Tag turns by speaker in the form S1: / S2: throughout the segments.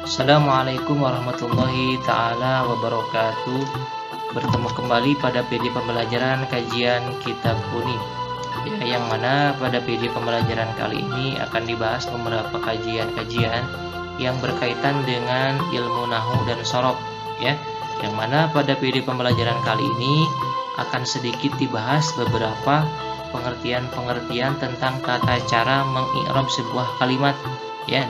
S1: Assalamualaikum warahmatullahi taala wabarakatuh. Bertemu kembali pada PD pembelajaran kajian kitab kuning. Yang mana pada PD pembelajaran kali ini akan dibahas beberapa kajian-kajian yang berkaitan dengan ilmu nahwu dan sorof, ya. Yang mana pada PD pembelajaran kali ini akan sedikit dibahas beberapa pengertian-pengertian tentang tata cara mengi'rab sebuah kalimat, ya,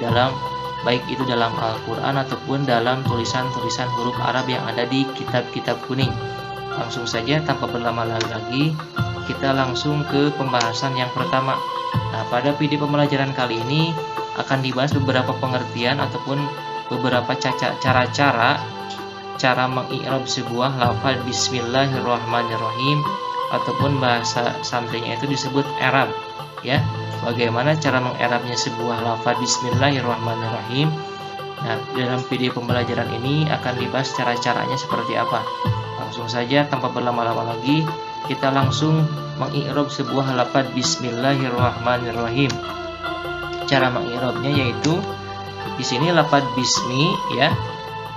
S1: baik itu dalam Al-Quran ataupun dalam tulisan-tulisan huruf Arab yang ada di kitab-kitab kuning. Langsung saja tanpa berlama-lama lagi, kita langsung ke pembahasan yang pertama. Nah, pada video pembelajaran kali ini akan dibahas beberapa pengertian ataupun beberapa cara mengi'rab sebuah lafaz Bismillahirrahmanirrahim, ataupun bahasa santrinya itu disebut i'rab, ya. Bagaimana cara mengi'rabnya sebuah lafaz Bismillahirrahmanirrahim. Nah, dalam video pembelajaran ini akan dibahas cara-caranya seperti apa. Langsung saja tanpa berlama-lama lagi, kita langsung mengi'rab sebuah lafaz Bismillahirrahmanirrahim. Cara mengi'rabnya yaitu di sini lafaz bismi, ya.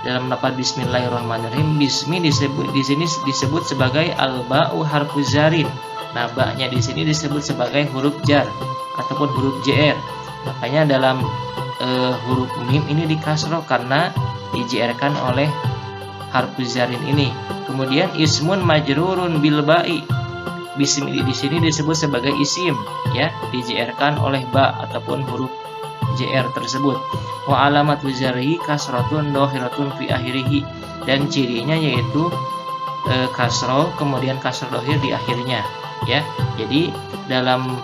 S1: Dalam lafaz Bismillahirrahmanirrahim, bismi di sini disebut sebagai al-ba'u harfuz zarin. Nah, ba-nya di sini disebut sebagai huruf jar ataupun huruf JR. Makanya dalam huruf mim ini dikasroh karena di-JR-kan oleh harfuz zarin ini. Kemudian ismun majrurun bil ba'i. Bismi di sini disebut sebagai isim, ya, di-JR-kan oleh ba ataupun huruf JR tersebut. Wa alamat jarhi kasratun dhahiratun fi akhirih, dan cirinya yaitu kasroh kemudian kasroh dhahir di akhirnya, ya. Jadi dalam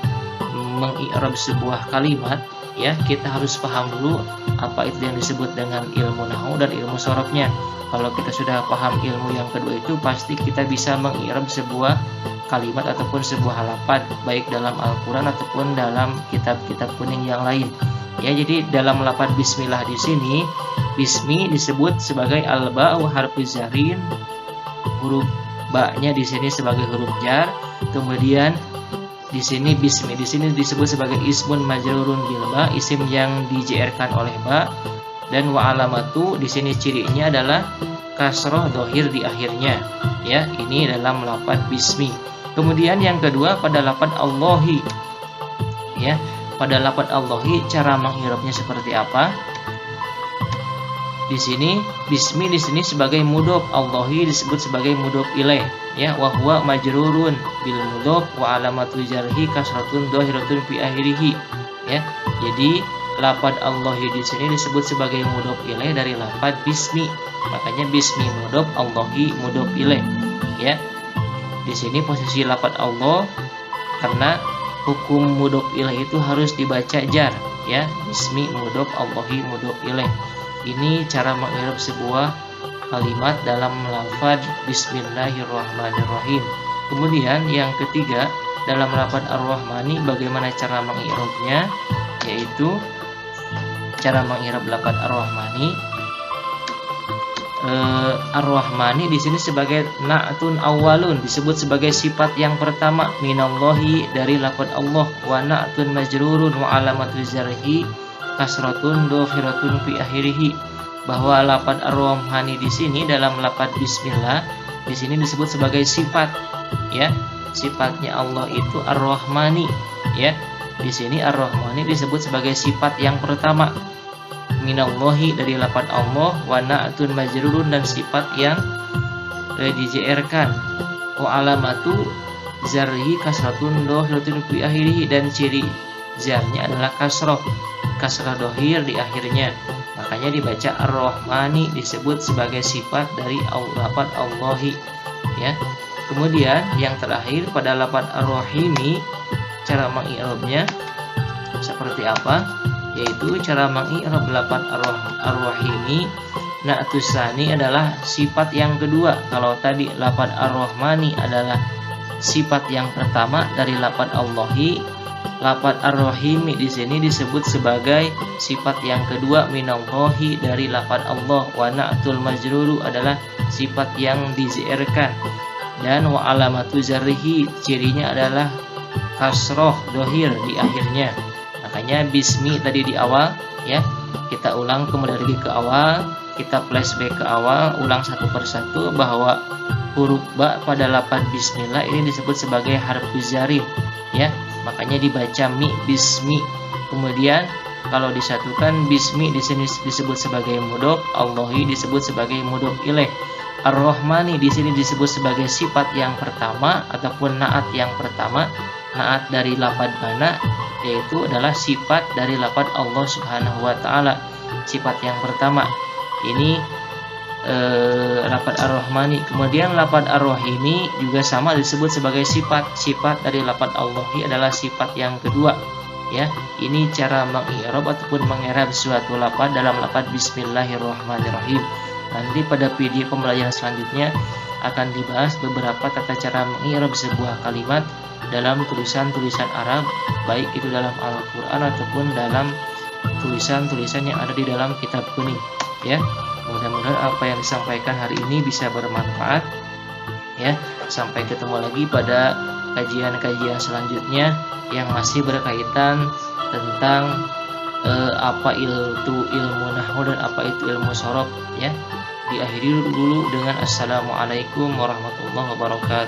S1: mengi'rab sebuah kalimat, ya, kita harus paham dulu apa itu yang disebut dengan ilmu nahwu dan ilmu sorofnya. Kalau kita sudah paham ilmu yang kedua itu, pasti kita bisa mengi'rab sebuah kalimat ataupun sebuah lafaz baik dalam Al-Qur'an ataupun dalam kitab-kitab kuning yang lain. Ya, jadi dalam lafaz bismillah di sini, bismi disebut sebagai al-ba'u harfuz zarin, huruf ba-nya di sini sebagai huruf jar. Kemudian di sini bismi di sini disebut sebagai ismun majrurun bil ba, isim yang di-JR-kan oleh ba. Dan wa alamatu di sini cirinya adalah kasroh dhahir di akhirnya, ya. Ini dalam lafaz bismi. Kemudian yang kedua pada lafaz Allahi, ya. Pada lafaz Allahi cara mengi'rabnya seperti apa? Di sini bismi di sini sebagai mudhof, Allahi disebut sebagai mudhof ilaih, ya. Wa huwa majrurun bil mudhof wa alamatu jarhi kasratun dhahiratun fi akhirih, ya. Jadi lafaz Allahi di sini disebut sebagai mudhof ilaih dari lafaz bismi. Makanya bismi mudhof, Allahi mudhof ilaih, ya. Di sini posisi lafaz Allah karena hukum mudhof ilaih itu harus dibaca jar, ya. Bismi mudhof, Allahi mudhof ilaih. Ini cara mengi'rab sebuah kalimat dalam lafaz Bismillahirrahmanirrahim. Kemudian yang ketiga, dalam lafaz Ar-Rahmani bagaimana cara mengi'rabnya? Yaitu cara mengi'rab lafaz Ar-Rahmani. Ar-Rahmani di sini sebagai na'tun awwalun, disebut sebagai sifat yang pertama minallahi dari lafaz Allah, wa na'tun majrurun wa alamatu zarhi kasratun dhahiratun fi akhirih, bahwa lafaz Ar-Rahmani di sini dalam lafaz bismillah di sini disebut sebagai sifat, ya. Sifatnya Allah itu Ar-Rahmani, ya. Di sini Ar-Rahmani disebut sebagai sifat yang pertama minallahi dari lafaz Allah, wa na'tun majrurun dan sifat yang di-JR-kan, wa alamatu zarhi kasratun dhahiratun fi akhirih, dan ciri zarnya adalah kasrah dhahir di akhirnya. Makanya dibaca Ar-Rahmani, disebut sebagai sifat dari lafaz Allahi, ya. Kemudian yang terakhir pada lafaz Ar-Rahimi, cara mengi'rabnya seperti apa? Yaitu cara mengi'rab lafaz Ar-Rahimi, na'tus tsani adalah sifat yang kedua. Kalau tadi lafaz Ar-Rahmani adalah sifat yang pertama dari lafaz Allahi, lafaz Ar-Rahimi di sini disebut sebagai sifat yang kedua minallahi dari lafaz Allah, wa na'tul majruru adalah sifat yang di-JR-kan, dan wa alamatu zarrihi cirinya adalah kasroh dhahir di akhirnya. Makanya bismi tadi di awal, ya, Kita ulang kembali lagi ke awal, kita flashback ke awal, ulang satu persatu bahwa huruf ba pada lafaz bismillah ini disebut sebagai harfuz zarim, ya. Makanya dibaca mi, bismi. Kemudian kalau disatukan bismi di sini disebut sebagai mudhof, Allahi disebut sebagai mudhof ilaih. Ar-Rahmani di sini disebut sebagai sifat yang pertama ataupun naat yang pertama. Naat dari lafaz bana yaitu adalah sifat dari lafaz Allah Subhanahu wa taala. Sifat yang pertama. Ini lafaz Ar-Rahmani. Kemudian lafaz Ar-Rahimi juga sama disebut sebagai sifat. Sifat dari lafaz Allahi adalah sifat yang kedua. Ya, ini cara mengi'rab ataupun mengi'rab suatu lafaz dalam lafaz Bismillahirrahmanirrahim. Nanti pada video pembelajaran selanjutnya akan dibahas beberapa tata cara mengi'rab sebuah kalimat dalam tulisan-tulisan Arab, baik itu dalam Al-Qur'an ataupun dalam tulisan-tulisan yang ada di dalam kitab kuning, ya. Mudah-mudahan apa yang disampaikan hari ini bisa bermanfaat, ya. Sampai ketemu lagi pada kajian-kajian selanjutnya yang masih berkaitan tentang apa itu ilmu nahwu dan apa itu ilmu sorof, ya. Diakhiri dulu dengan assalamualaikum warahmatullahi wabarakatuh.